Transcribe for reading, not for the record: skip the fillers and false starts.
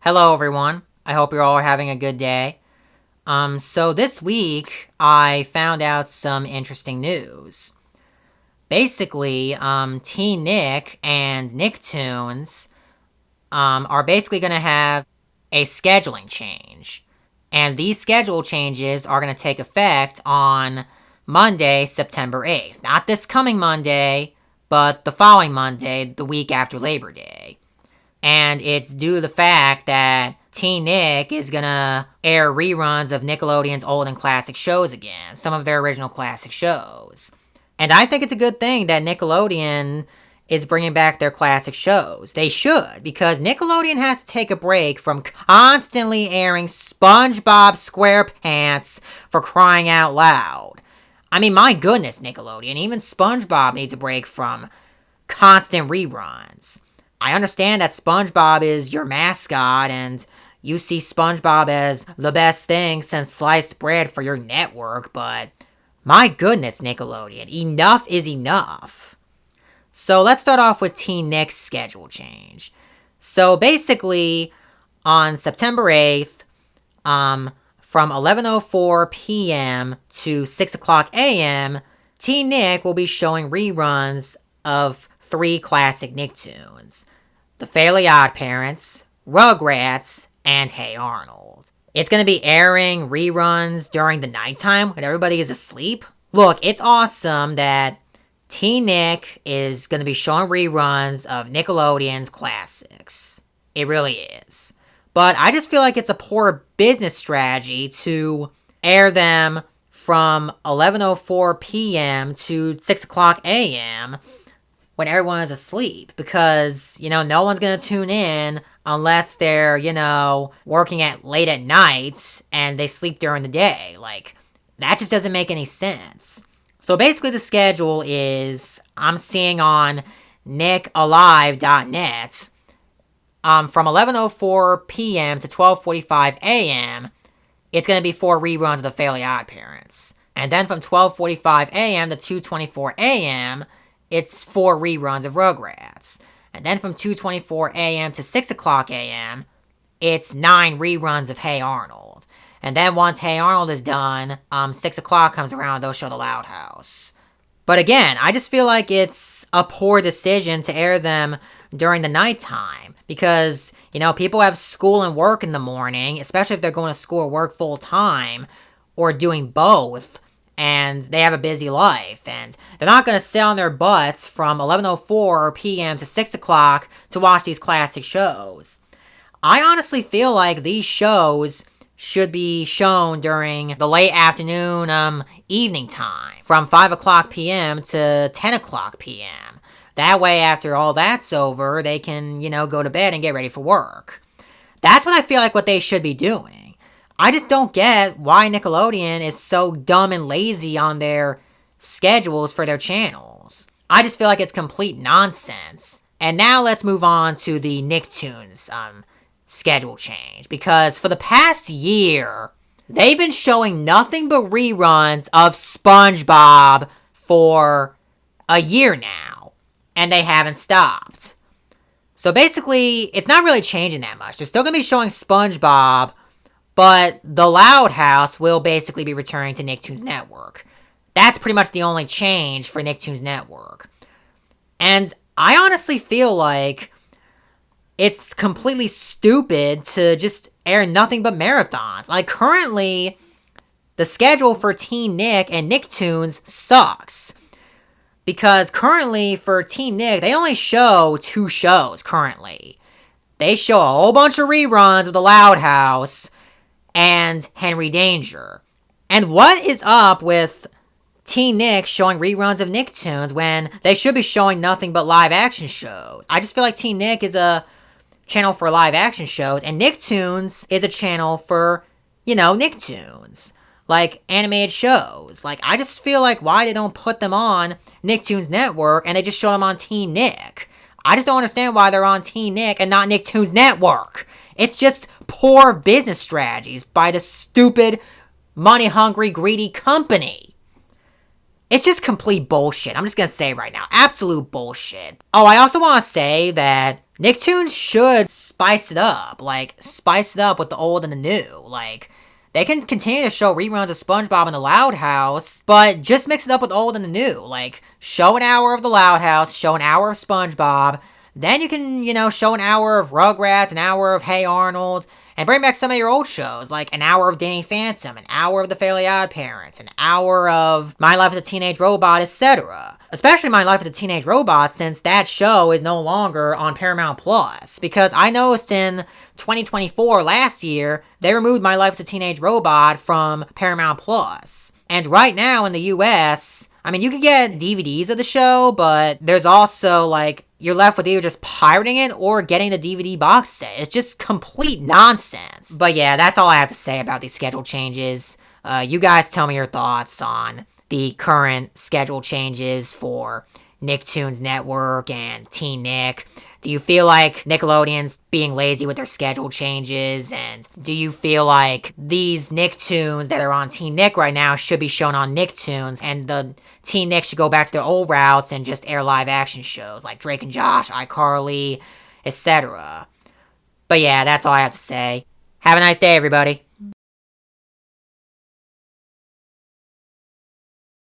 Hello, everyone. I hope you're all having a good day. So this week I found out some interesting news. Basically, Teen Nick and Nicktoons, are basically going to have a scheduling change. And these schedule changes are going to take effect on Monday, September 8th. Not this coming Monday, but the following Monday, the week after Labor Day. And it's due to the fact that Teen Nick is gonna air reruns of Nickelodeon's old and classic shows again, some of their original classic shows. And I think it's a good thing that Nickelodeon is bringing back their classic shows. They should, because Nickelodeon has to take a break from constantly airing SpongeBob SquarePants for crying out loud. I mean, my goodness, Nickelodeon, even SpongeBob needs a break from constant reruns. I understand that SpongeBob is your mascot and you see SpongeBob as the best thing since sliced bread for your network, but my goodness, Nickelodeon, enough is enough. So let's start off with Teen Nick's schedule change. So basically, on September 8th, from 11:04 p.m. to 6 o'clock a.m., Teen Nick will be showing reruns of 3 classic Nicktoons: The Fairly Odd Parents, Rugrats, and Hey Arnold. It's going to be airing reruns during the nighttime when everybody is asleep. Look, it's awesome that Teen Nick is going to be showing reruns of Nickelodeon's classics. It really is. But I just feel like it's a poor business strategy to air them from 11:04 p.m. to 6 o'clock a.m. when everyone is asleep, because, no one's gonna tune in unless they're, working at late at night and they sleep during the day. Like, that just doesn't make any sense. So basically the schedule is, I'm seeing on nickalive.net, from 11:04 p.m. to 12:45 a.m., it's gonna be 4 reruns of The Fairly Odd Parents. And then from 12:45 a.m. to 2:24 a.m., it's 4 reruns of Rugrats. And then from 2:24 a.m. to 6 o'clock a.m., it's 9 reruns of Hey Arnold. And then once Hey Arnold is done, 6 o'clock comes around, they'll show The Loud House. But again, I just feel like it's a poor decision to air them during the nighttime. Because, people have school and work in the morning, especially if they're going to school or work full time, or doing both, and they have a busy life, and they're not going to sit on their butts from 11:04 p.m. to 6 o'clock to watch these classic shows. I honestly feel like these shows should be shown during the late afternoon, evening time, from 5 o'clock p.m. to 10 o'clock p.m. That way, after all that's over, they can, go to bed and get ready for work. That's what I feel like what they should be doing. I just don't get why Nickelodeon is so dumb and lazy on their schedules for their channels. I just feel like it's complete nonsense. And now let's move on to the Nicktoons schedule change. Because for the past year, they've been showing nothing but reruns of SpongeBob for a year now. And they haven't stopped. So basically, it's not really changing that much. They're still going to be showing SpongeBob, but The Loud House will basically be returning to Nicktoons Network. That's pretty much the only change for Nicktoons Network. And I honestly feel like it's completely stupid to just air nothing but marathons. Like, currently, the schedule for Teen Nick and Nicktoons sucks. Because currently, for Teen Nick, they only show 2 shows currently. They show a whole bunch of reruns of The Loud House and Henry Danger. And what is up with Teen Nick showing reruns of Nicktoons when they should be showing nothing but live action shows? I just feel like Teen Nick is a channel for live action shows, and Nicktoons is a channel for, Nicktoons. Like, animated shows. Like, I just feel like why they don't put them on Nicktoons Network and they just show them on Teen Nick. I just don't understand why they're on Teen Nick and not Nicktoons Network. It's just poor business strategies by the stupid, money-hungry, greedy company. It's just complete bullshit. I'm just gonna say right now. Absolute bullshit. Oh, I also want to say that Nicktoons should spice it up. Like, spice it up with the old and the new. Like, they can continue to show reruns of SpongeBob in the Loud House, but just mix it up with old and the new. Like, show an hour of the Loud House, show an hour of SpongeBob, then you can, show an hour of Rugrats, an hour of Hey Arnold, and bring back some of your old shows, like an hour of Danny Phantom, an hour of The Fairly Odd Parents, an hour of My Life as a Teenage Robot, etc. Especially My Life as a Teenage Robot, since that show is no longer on Paramount Plus. Because I noticed in 2024, last year, they removed My Life as a Teenage Robot from Paramount Plus. And right now in the US, I mean, you could get DVDs of the show, but there's also, you're left with either just pirating it or getting the DVD box set. It's just complete nonsense. But yeah, that's all I have to say about these schedule changes. You guys tell me your thoughts on the current schedule changes for Nicktoons Network and Teen Nick. Do you feel like Nickelodeon's being lazy with their schedule changes? And do you feel like these Nicktoons that are on Teen Nick right now should be shown on Nicktoons, and the Teen Nick should go back to their old routes and just air live action shows like Drake and Josh, iCarly, etc.? But yeah, that's all I have to say. Have a nice day, everybody.